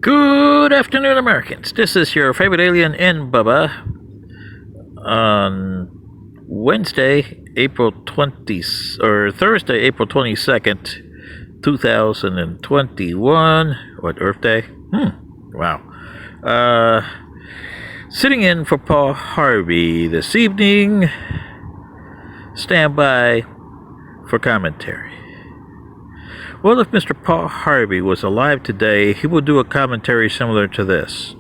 Good afternoon, Americans. This is your favorite alien in Bubba on Wednesday, April 20th, or Thursday, April 22nd, 2021. What, Earth Day? Wow. Sitting in for Paul Harvey this evening. Stand by for commentary. Well, if Mr. Paul Harvey was alive today, he would do a commentary similar to this.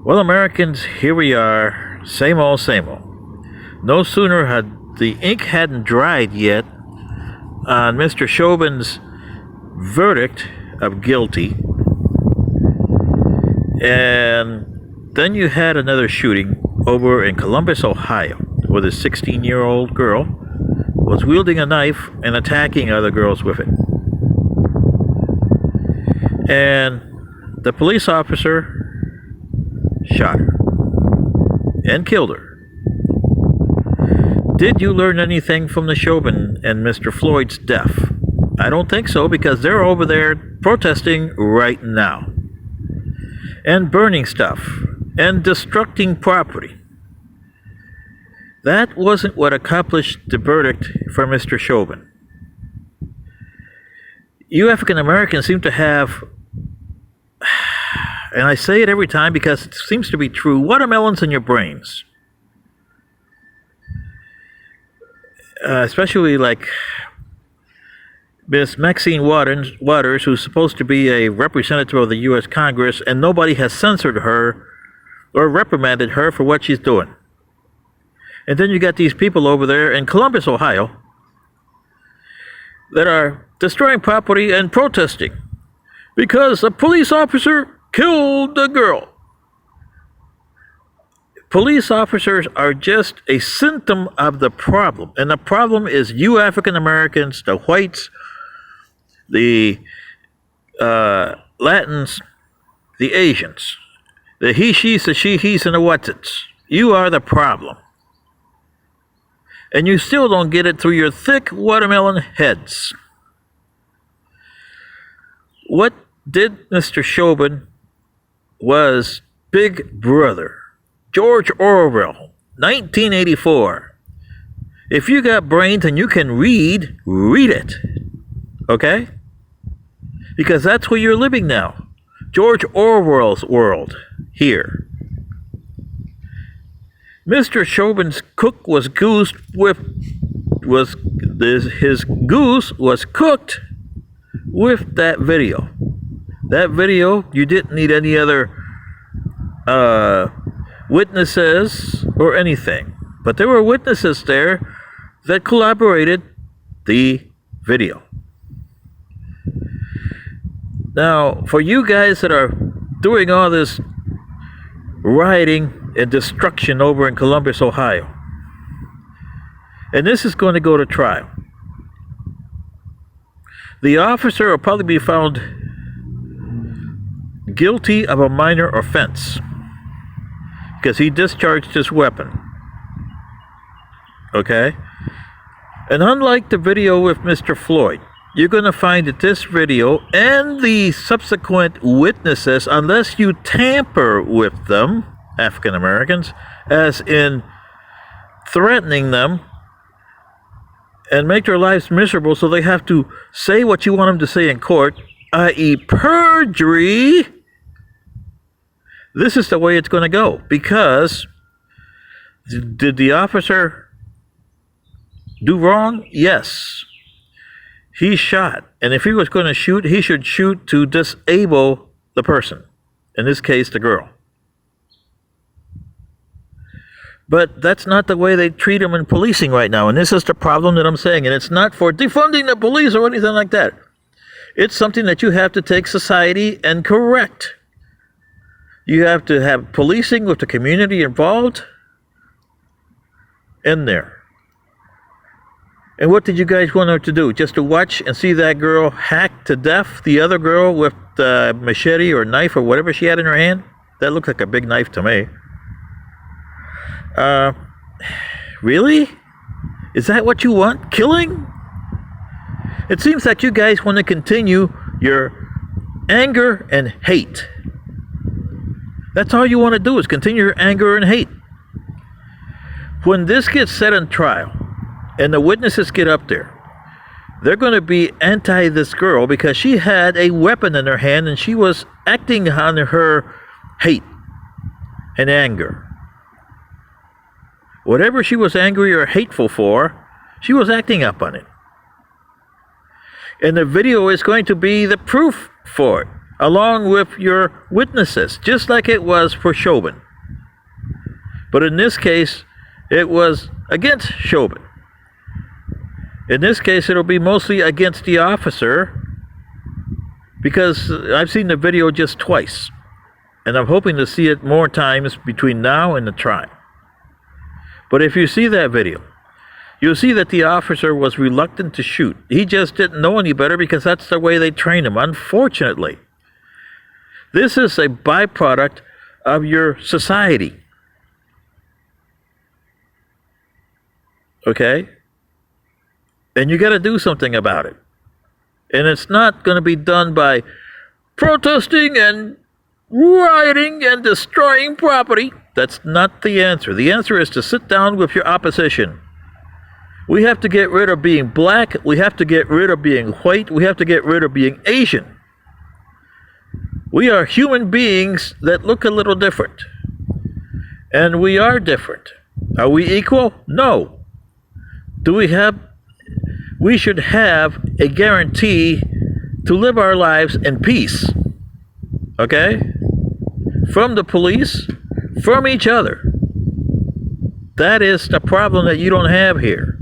Well, Americans, here we are, same old, same old. No sooner had the ink hadn't dried yet on Mr. Chauvin's verdict of guilty, and then you had another shooting over in Columbus, Ohio, with a 16-year-old girl was wielding a knife and attacking other girls with it. And the police officer shot her and killed her. Did you learn anything from the Chauvin and Mr. Floyd's death? I don't think so, because they're over there protesting right now and burning stuff and destructing property. That wasn't what accomplished the verdict for Mr. Chauvin. You African Americans seem to have, and I say it every time because it seems to be true, watermelons in your brains. Especially like Miss Maxine Waters, who's supposed to be a representative of the U.S. Congress, and nobody has censored her or reprimanded her for what she's doing. And then you got these people over there in Columbus, Ohio, that are destroying property and protesting because a police officer killed a girl. Police officers are just a symptom of the problem. And the problem is you African Americans, the whites, the Latins, the Asians, the he, she's, the she, he's, and the what's-its. You are the problem. And you still don't get it through your thick watermelon heads. What did Mr. Chauvin was Big Brother. George Orwell, 1984. If you got brains and you can read it. Okay? Because that's where you're living now. George Orwell's world here. Mr. Chauvin's cook was goosed with his goose was cooked with that video. That video, you didn't need any other witnesses or anything. But there were witnesses there that corroborated the video. Now, for you guys that are doing all this rioting and destruction over in Columbus, Ohio, and this is going to go to trial, the officer will probably be found guilty of a minor offense because he discharged his weapon. Okay? And unlike the video with Mr. Floyd, you're going to find that this video and the subsequent witnesses, unless you tamper with them, African Americans, as in threatening them and make their lives miserable so they have to say what you want them to say in court, i.e. perjury, this is the way it's going to go. Because did the officer do wrong? Yes. He shot. And if he was going to shoot, he should shoot to disable the person. In this case, the girl. But that's not the way they treat them in policing right now. And this is the problem that I'm saying. And it's not for defunding the police or anything like that. It's something that you have to take society and correct. You have to have policing with the community involved in there. And what did you guys want her to do? Just to watch and see that girl hack to death the other girl with the machete or knife or whatever she had in her hand? That looked like a big knife to me. Really? Is that what you want? Killing? It seems that you guys want to continue your anger and hate. That's all you want to do is continue your anger and hate. When this gets set on trial and the witnesses get up there, they're going to be anti this girl because she had a weapon in her hand and she was acting on her hate and anger. Whatever she was angry or hateful for, she was acting up on it. And the video is going to be the proof for it, along with your witnesses, just like it was for Chauvin. But in this case, it was against Chauvin. In this case, it'll be mostly against the officer, because I've seen the video just twice, and I'm hoping to see it more times between now and the trial. But if you see that video, you'll see that the officer was reluctant to shoot. He just didn't know any better because that's the way they train him, unfortunately. This is a byproduct of your society. Okay? And you got to do something about it. And it's not going to be done by protesting and rioting and destroying property. That's not the answer. The answer is to sit down with your opposition. We have to get rid of being black. We have to get rid of being white. We have to get rid of being Asian. We are human beings that look a little different. And we are different. Are we equal? No. We should have a guarantee to live our lives in peace. Okay? From the police, from each other. That is the problem that you don't have here.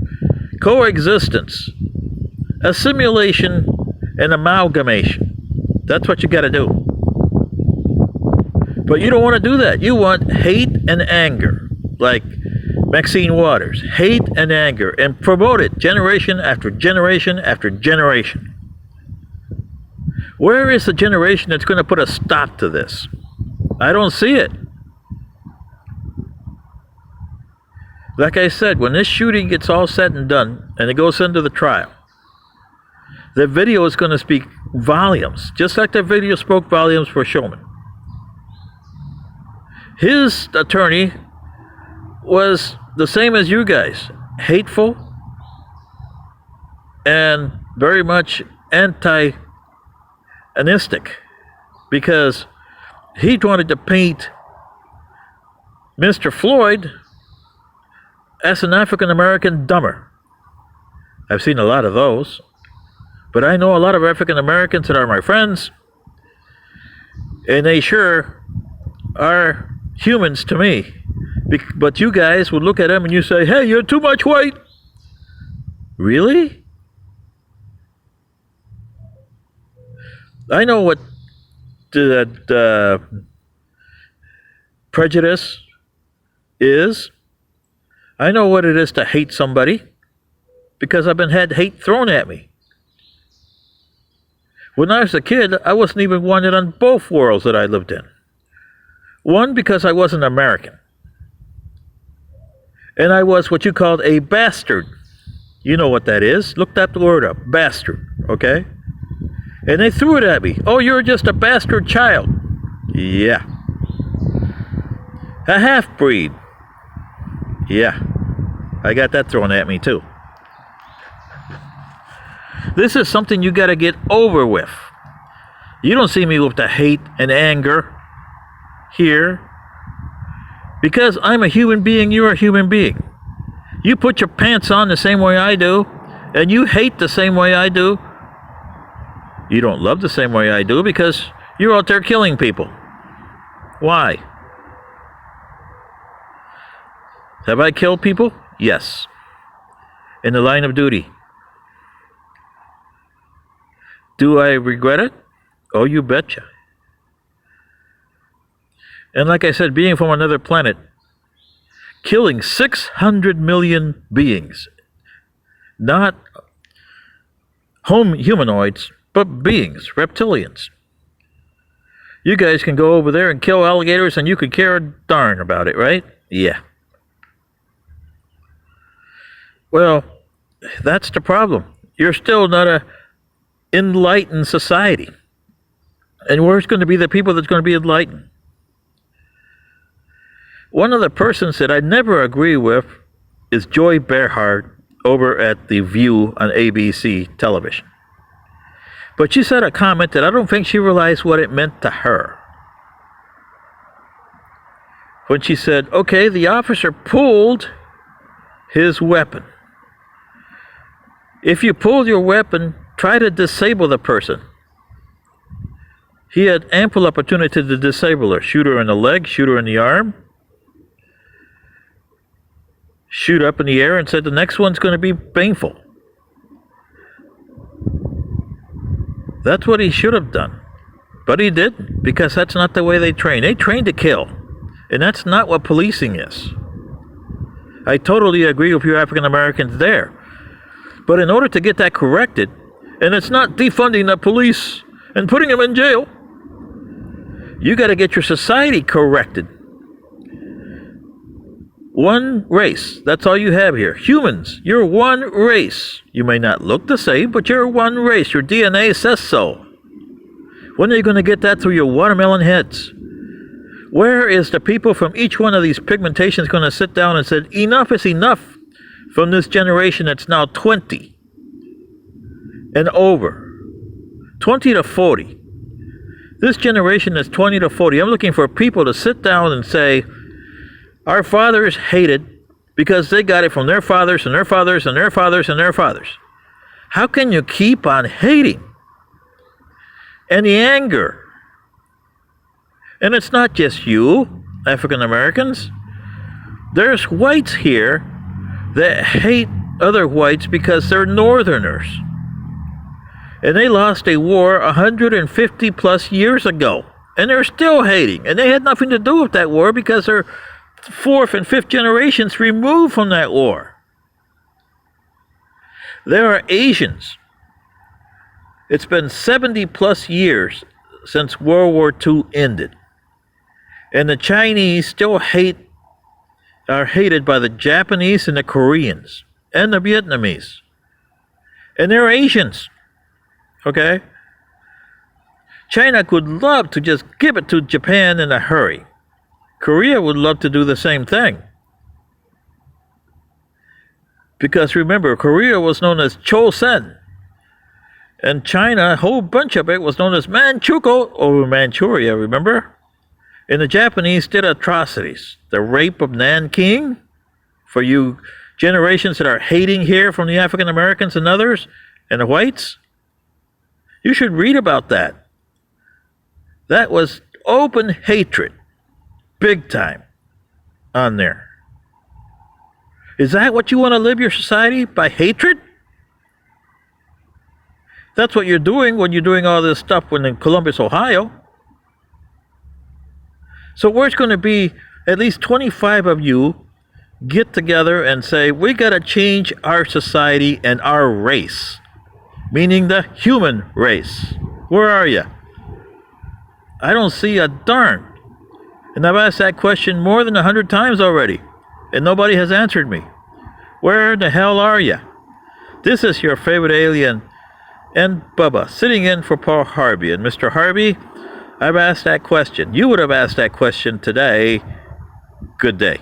Coexistence, assimilation, and amalgamation. That's what you got to do. But you don't want to do that. You want hate and anger, like Maxine Waters. Hate and anger, and promote it generation after generation after generation. Where is the generation that's going to put a stop to this? I don't see it. Like I said, when this shooting gets all said and done, and it goes into the trial, the video is going to speak volumes, just like the video spoke volumes for Chauvin. His attorney was the same as you guys, hateful and very much antagonistic, because he wanted to paint Mr. Floyd as an African American dumber. I've seen a lot of those, but I know a lot of African Americans that are my friends, and they sure are humans to me. But you guys would look at them and you say, hey, you're too much white. Really? I know what that prejudice is. I know what it is to hate somebody because I've had hate thrown at me. When I was a kid, I wasn't even wanted on both worlds that I lived in. One, because I wasn't American. And I was what you called a bastard. You know what that is. Look that word up. Bastard. Okay? And they threw it at me. Oh, you're just a bastard child. Yeah. A half-breed. Yeah. I got that thrown at me too. This is something you got to get over with. You don't see me with the hate and anger here. Because I'm a human being, you're a human being. You put your pants on the same way I do, and you hate the same way I do. You don't love the same way I do because you're out there killing people. Why? Have I killed people? Yes. In the line of duty. Do I regret it? Oh, you betcha. And like I said, being from another planet, killing 600 million beings, not humanoids, but beings, reptilians. You guys can go over there and kill alligators and you could care a darn about it, right? Yeah. Well, that's the problem. You're still not a enlightened society. And where's going to be the people that's going to be enlightened? One of the persons that I never agree with is Joy Behar over at The View on ABC television. But she said a comment that I don't think she realized what it meant to her. When she said, okay, the officer pulled his weapon. If you pull your weapon, try to disable the person. He had ample opportunity to disable her. Shoot her in the leg, shoot her in the arm, shoot up in the air, and said the next one's going to be painful. That's what he should have done. But he didn't, because that's not the way they train. They train to kill. And that's not what policing is. I totally agree with you African Americans there. But in order to get that corrected, and it's not defunding the police and putting them in jail, you got to get your society corrected. One race, that's all you have here. Humans, you're one race. You may not look the same, but you're one race. Your DNA says so. When are you going to get that through your watermelon heads? Where is the people from each one of these pigmentations going to sit down and say, enough is enough from this generation that's now 20 and over, 20 to 40. This generation is 20 to 40. I'm looking for people to sit down and say, our fathers hated because they got it from their fathers and their fathers and their fathers and their fathers. How can you keep on hating? And the anger. And it's not just you, African Americans. There's whites here that hate other whites because they're northerners. And they lost a war 150 plus years ago. And they're still hating. And they had nothing to do with that war because they're fourth and fifth generations removed from that war. There are Asians. It's been 70 plus years since World War II ended. And the Chinese still are hated by the Japanese and the Koreans and the Vietnamese. And they're Asians. Okay? China could love to just give it to Japan in a hurry. Korea would love to do the same thing. Because remember, Korea was known as Chosen. And China, a whole bunch of it was known as Manchukuo over Manchuria, remember? And the Japanese did atrocities. The rape of Nanking, for you generations that are hating here from the African Americans and others, and the whites. You should read about that. That was open hatred, big time, on there. Is that what you want to live your society, by hatred? That's what you're doing when you're doing all this stuff in Columbus, Ohio. So where's going to be at least 25 of you get together and say, we got to change our society and our race, meaning the human race. Where are you? I don't see a darn. And I've asked that question more than 100 times already, and nobody has answered me. Where the hell are you? This is your favorite alien and Bubba, sitting in for Paul Harvey. And Mr. Harvey, I've asked that question. You would have asked that question today. Good day.